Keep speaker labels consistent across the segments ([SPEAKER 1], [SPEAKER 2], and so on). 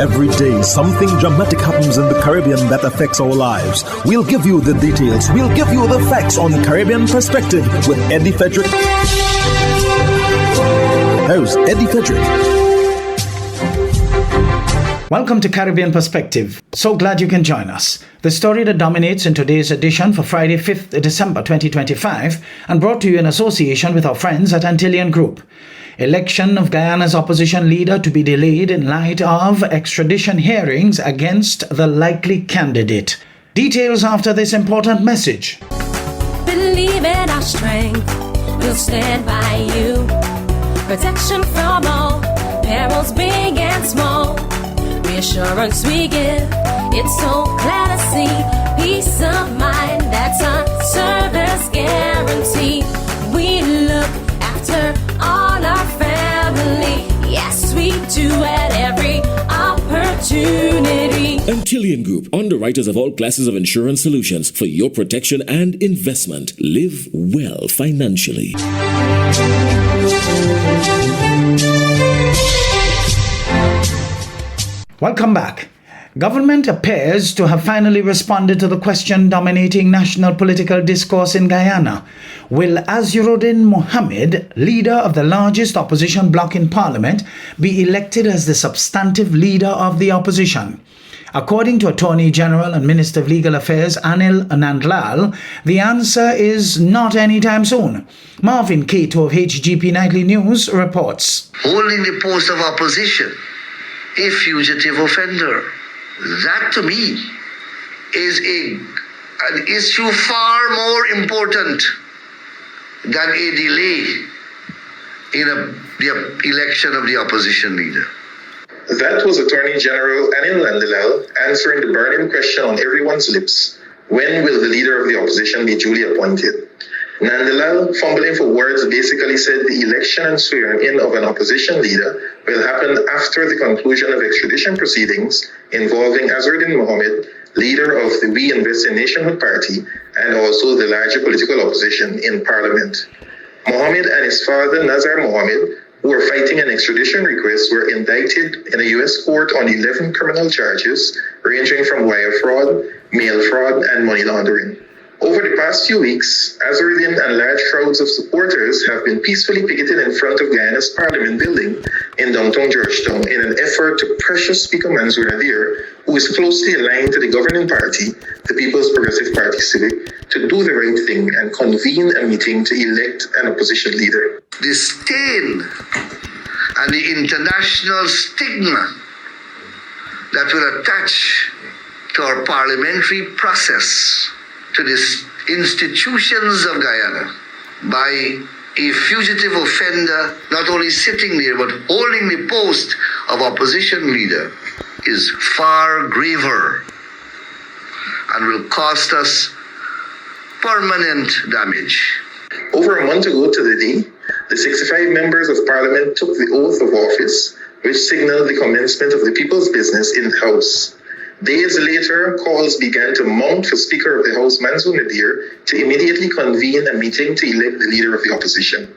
[SPEAKER 1] Every day, something dramatic happens in the Caribbean that affects our lives. We'll give you the details. We'll give you the facts on Caribbean Perspective with Eddie Frederick. Host Eddie Frederick.
[SPEAKER 2] Welcome to Caribbean Perspective. So glad you can join us. The story that dominates in today's edition for Friday, 5th December 2025, and brought to you in association with our friends at Antillean Group. Election of Guyana's opposition leader to be delayed in light of extradition hearings against the likely candidate. Details after this important message.
[SPEAKER 3] Believe in our strength, we'll stand by you. Protection from all, perils big and small. Reassurance we give, it's so clear to see. Peace of mind, that's our service guarantee. We look after all our family. Yes, we do at every opportunity.
[SPEAKER 4] Antillean Group, underwriters of all classes of insurance solutions for your protection and investment. Live well financially.
[SPEAKER 2] Welcome back. Government appears to have finally responded to the question dominating national political discourse in Guyana. Will Azziruddin Mohammed, leader of the largest opposition bloc in parliament, be elected as the substantive leader of the opposition? According to Attorney General and Minister of Legal Affairs Anil Nandlal, the answer is not anytime soon. Marvin Cato of HGP Nightly News reports.
[SPEAKER 5] Holding the post of opposition, a fugitive offender. That to me is an issue far more important than a delay in the election of the opposition leader.
[SPEAKER 6] That was Attorney General Anil Nandlal answering the burning question on everyone's lips. When will the leader of the opposition be duly appointed? Nandlal, fumbling for words, basically said the election and swearing in of an opposition leader will happen after the conclusion of extradition proceedings involving Azziruddin Mohammed, leader of the We Invest in Nationhood Party, and also the larger political opposition in Parliament. Mohammed and his father, Nazar Mohammed, who were fighting an extradition request, were indicted in a U.S. court on 11 criminal charges ranging from wire fraud, mail fraud, and money laundering. Over the past few weeks, Azziruddin and large crowds of supporters have been peacefully picketed in front of Guyana's Parliament building in downtown Georgetown in an effort to pressure Speaker Mansour Nadir, who is closely aligned to the governing party, the People's Progressive Party Civic, to do the right thing and convene a meeting to elect an opposition leader.
[SPEAKER 5] The stain and the international stigma that will attach to our parliamentary process, to the institutions of Guyana, by a fugitive offender not only sitting there but holding the post of opposition leader is far graver and will cost us permanent damage.
[SPEAKER 6] Over a month ago to the day, the 65 members of Parliament took the oath of office, which signaled the commencement of the people's business in the House. Days later, calls began to mount for Speaker of the House Mansour Nadir to immediately convene a meeting to elect the leader of the opposition.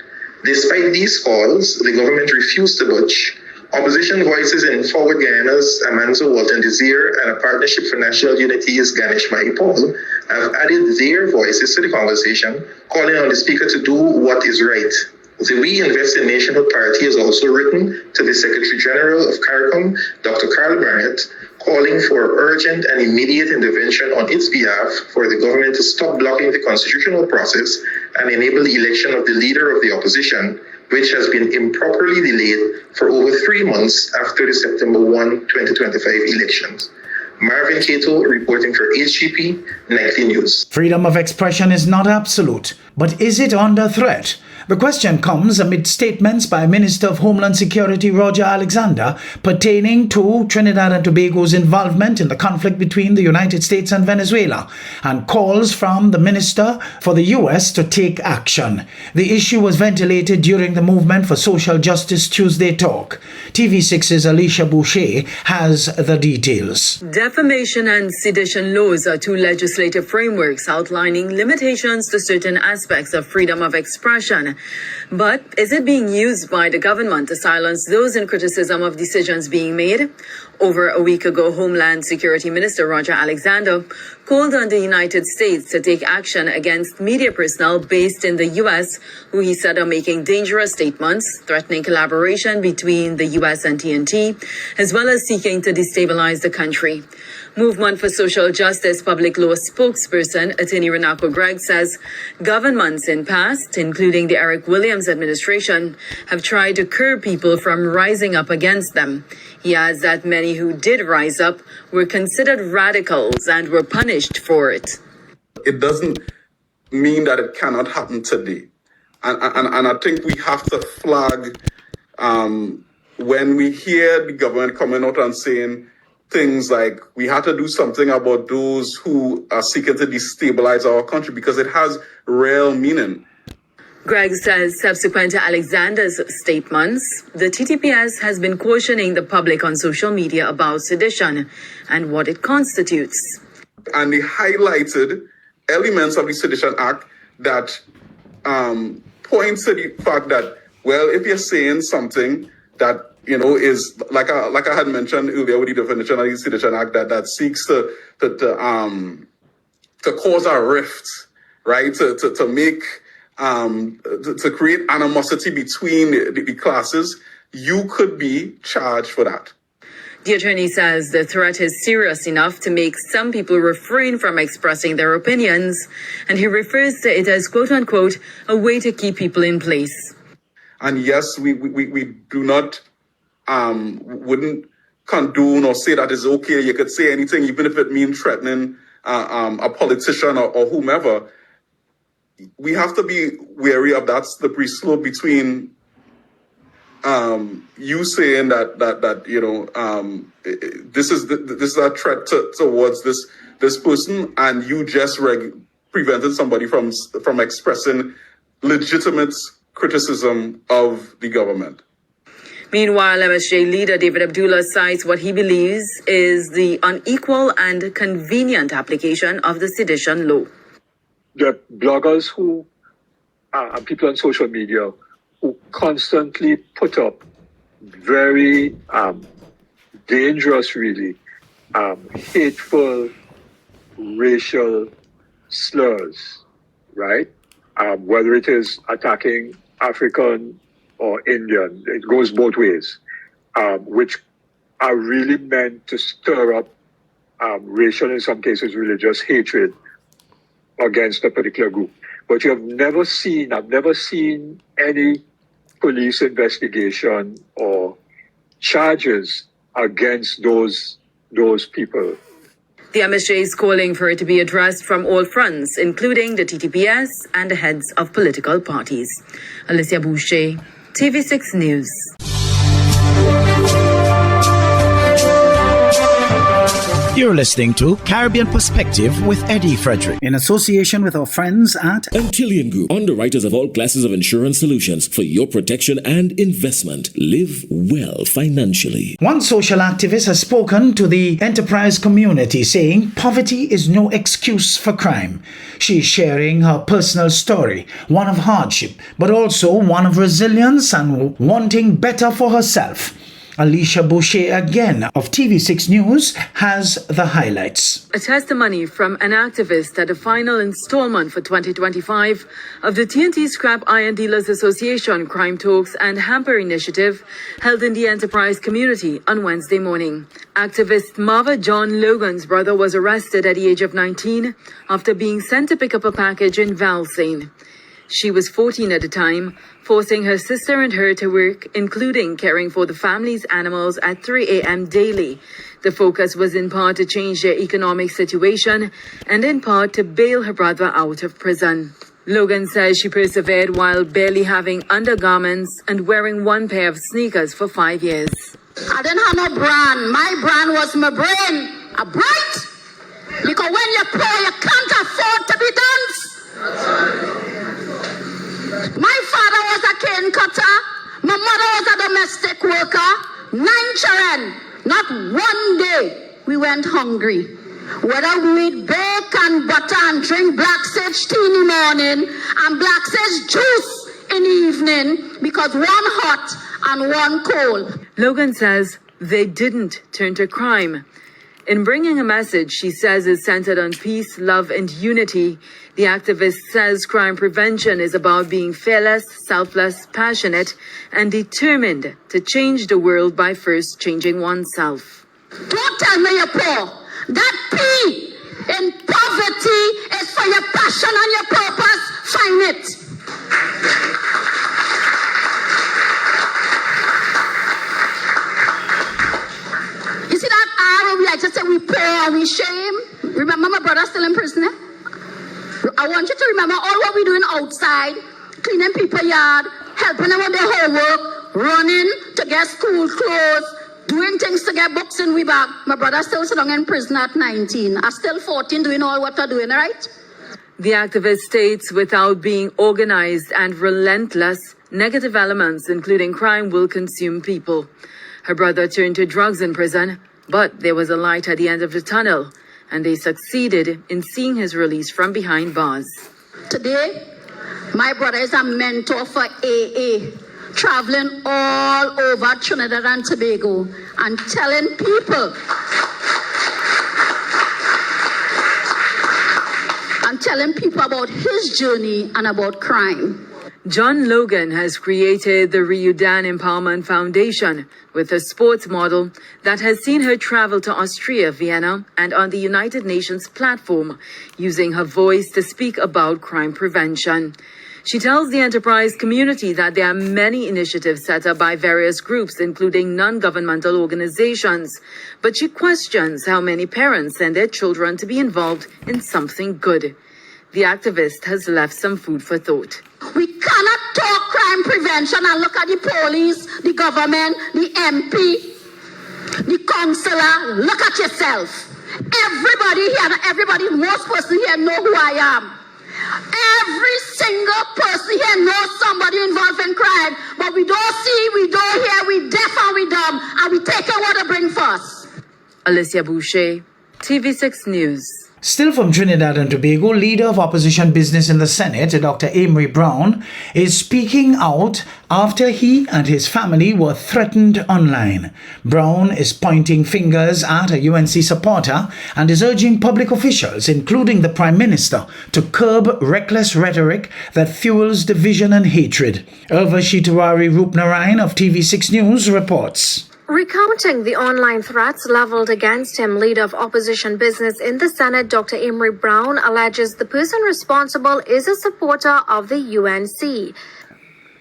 [SPEAKER 6] Despite these calls, the government refused to budge. Opposition voices in Forward Guyana's Amanzo Walton Desir and a Partnership for National Unity's Ganesh Mahipal have added their voices to the conversation, calling on the Speaker to do what is right. The We Invest in Nationhood Party has also written to the Secretary General of CARICOM, Dr. Carl Barnett, calling for urgent and immediate intervention on its behalf for the government to stop blocking the constitutional process and enable the election of the leader of the opposition, which has been improperly delayed for over 3 months after the September 1, 2025 elections. Marvin Cato reporting for HGP Nightly News.
[SPEAKER 2] Freedom of expression is not absolute, but is it under threat? The question comes amid statements by Minister of Homeland Security Roger Alexander pertaining to Trinidad and Tobago's involvement in the conflict between the United States and Venezuela, and calls from the minister for the U.S. to take action. The issue was ventilated during the Movement for Social Justice Tuesday talk. TV6's Alicia Boucher has the details.
[SPEAKER 7] Defamation and sedition laws are two legislative frameworks outlining limitations to certain aspects of freedom of expression. But is it being used by the government to silence those in criticism of decisions being made? Over a week ago, Homeland Security Minister Roger Alexander called on the United States to take action against media personnel based in the U.S. who he said are making dangerous statements, threatening collaboration between the U.S. and TNT, as well as seeking to destabilize the country. Movement for Social Justice Public Law spokesperson Attorney Renako Gregg says governments in past, including the Eric Williams administration, have tried to curb people from rising up against them. He adds that many who did rise up were considered radicals and were punished for it.
[SPEAKER 8] It doesn't mean that it cannot happen today. And I think we have to flag when we hear the government coming out and saying things like we have to do something about those who are seeking to destabilize our country, because it has real meaning.
[SPEAKER 7] Gregg says subsequent to Alexander's statements, the TTPS has been cautioning the public on social media about sedition and what it constitutes.
[SPEAKER 8] And they highlighted elements of the Sedition Act that points to the fact that, well, if you're saying something that, you know, is like I had mentioned earlier with the definition of the Sedition Act that seeks to cause a rift, right? To make to create animosity between the classes, you could be charged for that.
[SPEAKER 7] The attorney says the threat is serious enough to make some people refrain from expressing their opinions, and he refers to it as, quote unquote, a way to keep people in place.
[SPEAKER 8] And yes, we do not, wouldn't condone or say that it's okay. You could say anything, even if it means threatening a politician or whomever. We have to be wary of that slippery slope between you saying that you know this is a threat towards this person, and you just prevented somebody from expressing legitimate criticism of the government.
[SPEAKER 7] Meanwhile, MSJ leader David Abdullah cites what he believes is the unequal and convenient application of the sedition law.
[SPEAKER 9] The bloggers who and people on social media who constantly put up very dangerous, really hateful racial slurs, right? Whether it is attacking African or Indian, it goes both ways, which are really meant to stir up racial, in some cases religious hatred against a particular group. But I've never seen any police investigation or charges against those people.
[SPEAKER 7] The MSJ is calling for it to be addressed from all fronts, including the TTPS and the heads of political parties. Alicia Boucher, TV6 News.
[SPEAKER 2] You're listening to Caribbean Perspective with Eddie Frederick, in association with our friends at
[SPEAKER 4] Antillian Group, underwriters of all classes of insurance solutions for your protection and investment. Live well financially.
[SPEAKER 2] One social activist has spoken to the enterprise community, saying poverty is no excuse for crime. She is sharing her personal story, one of hardship, but also one of resilience and wanting better for herself. Alicia Boucher again of TV6 News has the highlights.
[SPEAKER 7] A testimony from an activist at the final installment for 2025 of the TNT Scrap Iron Dealers Association Crime Talks and Hamper Initiative held in the enterprise community on Wednesday morning. Activist Marva John Logan's brother was arrested at the age of 19 after being sent to pick up a package in Valsayn. She was 14 at the time, forcing her sister and her to work, including caring for the family's animals at 3 a.m. daily. The focus was in part to change their economic situation and in part to bail her brother out of prison. Logan says she persevered while barely having undergarments and wearing one pair of sneakers for 5 years.
[SPEAKER 10] I didn't have no brand. My brand was my brain. A bright. Because when you're poor, you can't afford to be dense. My father was a cane cutter. My mother was a domestic worker. 9 children. Not one day we went hungry. Whether we eat bacon, butter, and drink black sage tea in the morning and black sage juice in the evening, because one hot and one cold.
[SPEAKER 7] Logan says they didn't turn to crime. In bringing a message she says is centered on peace, love, and unity, the activist says crime prevention is about being fearless, selfless, passionate, and determined to change the world by first changing oneself.
[SPEAKER 10] Don't tell me you're poor. That P in poverty is for your passion and your purpose. Find it. You see that R where we like to say we poor and we shame? Remember my brother still in prison? I want you to remember all what we're doing outside, cleaning people's yard, helping them with their homework, running to get school clothes, doing things to get books in we bag. My brother still sitting in prison at 19. I'm still 14 doing all what I'm doing, right?
[SPEAKER 7] The activist states without being organized and relentless, negative elements, including crime, will consume people. Her brother turned to drugs in prison, but there was a light at the end of the tunnel, and they succeeded in seeing his release from behind bars.
[SPEAKER 10] Today, my brother is a mentor for AA, traveling all over Trinidad and Tobago and telling people about his journey and about crime.
[SPEAKER 7] John Logan has created the Ryudan Empowerment Foundation with a sports model that has seen her travel to Austria, Vienna, and on the United Nations platform, using her voice to speak about crime prevention. She tells the enterprise community that there are many initiatives set up by various groups, including non-governmental organizations, but she questions how many parents send their children to be involved in something good. The activist has left some food for thought.
[SPEAKER 10] We cannot talk crime prevention and look at the police, the government, the MP, the councillor. Look at yourself. Most person here know who I am. Every single person here knows somebody involved in crime, but we don't see, we don't hear, we deaf and we dumb, and we take what to bring for us.
[SPEAKER 7] Alicia Boucher, TV6 News.
[SPEAKER 2] Still from Trinidad and Tobago, leader of opposition business in the Senate, Dr. Amory Brown, is speaking out after he and his family were threatened online. Brown is pointing fingers at a UNC supporter and is urging public officials, including the Prime Minister, to curb reckless rhetoric that fuels division and hatred. Urvashi Tiwari Rupnarayan of TV6 News reports.
[SPEAKER 11] Recounting the online threats leveled against him, leader of opposition business in the Senate, Dr. Amory Brown, alleges the person responsible is a supporter of the UNC.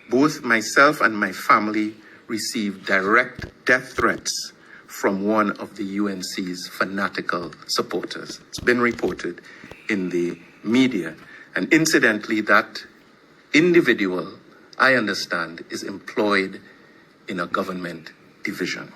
[SPEAKER 12] Both myself and my family received direct death threats from one of the UNC's fanatical supporters. It's been reported in the media. And incidentally, that individual, I understand, is employed in a government division.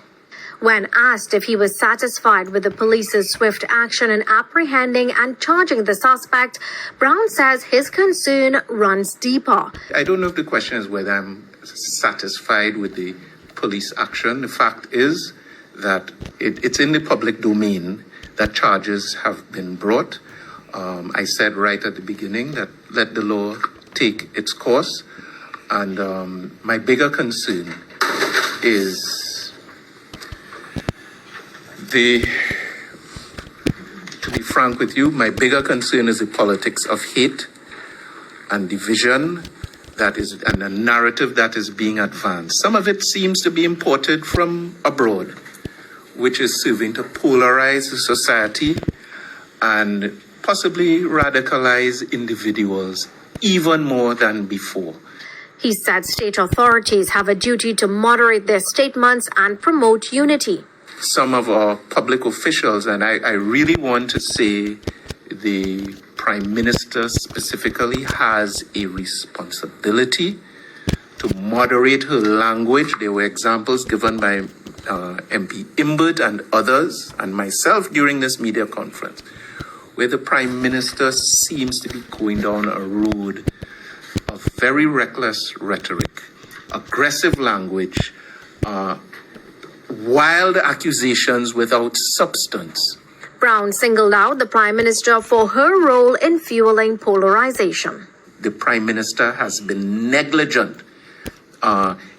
[SPEAKER 11] When asked if he was satisfied with the police's swift action in apprehending and charging the suspect, Brown says his concern runs deeper.
[SPEAKER 12] I don't know if the question is whether I'm satisfied with the police action. The fact is that it's in the public domain that charges have been brought. I said right at the beginning that let the law take its course. And my bigger concern is to be frank with you, my bigger concern is the politics of hate and division and a narrative that is being advanced. Some of it seems to be imported from abroad, which is serving to polarize the society and possibly radicalize individuals even more than before.
[SPEAKER 11] He said state authorities have a duty to moderate their statements and promote unity.
[SPEAKER 12] Some of our public officials, and I really want to say the Prime Minister specifically, has a responsibility to moderate her language. There were examples given by MP Imbert and others, and myself during this media conference, where the Prime Minister seems to be going down a road of very reckless rhetoric, aggressive language, wild accusations without substance.
[SPEAKER 11] Brown singled out the Prime Minister for her role in fueling polarization.
[SPEAKER 12] The Prime Minister has been negligent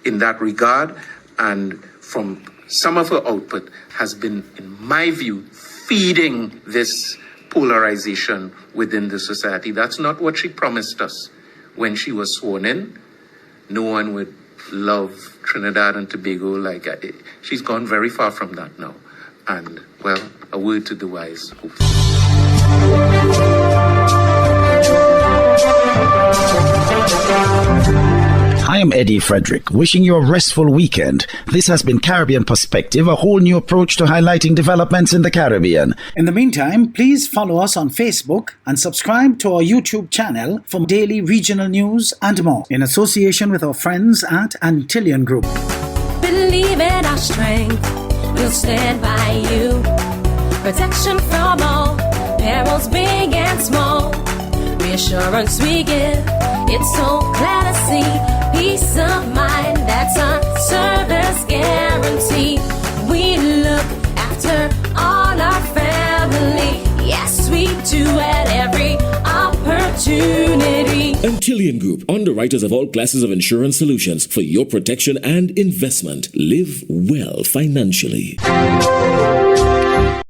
[SPEAKER 12] in that regard, and from some of her output has been, in my view, feeding this polarization within the society. That's not what she promised us when she was sworn in. No one would love Trinidad and Tobago like she's gone very far from that now. And, well, a word to the wise.
[SPEAKER 2] I am Eddie Frederick, wishing you a restful weekend. This has been Caribbean Perspective, a whole new approach to highlighting developments in the Caribbean. In the meantime, please follow us on Facebook and subscribe to our YouTube channel for daily regional news and more, in association with our friends at Antillian Group.
[SPEAKER 3] Believe in our strength, we'll stand by you. Protection from all perils, big and small. Reassurance we give, it's so clear to see. Peace of mind, that's our service guarantee. We look after all our family. Yes, we do at every opportunity.
[SPEAKER 4] Antillian Group, underwriters of all classes of insurance solutions for your protection and investment. Live well financially.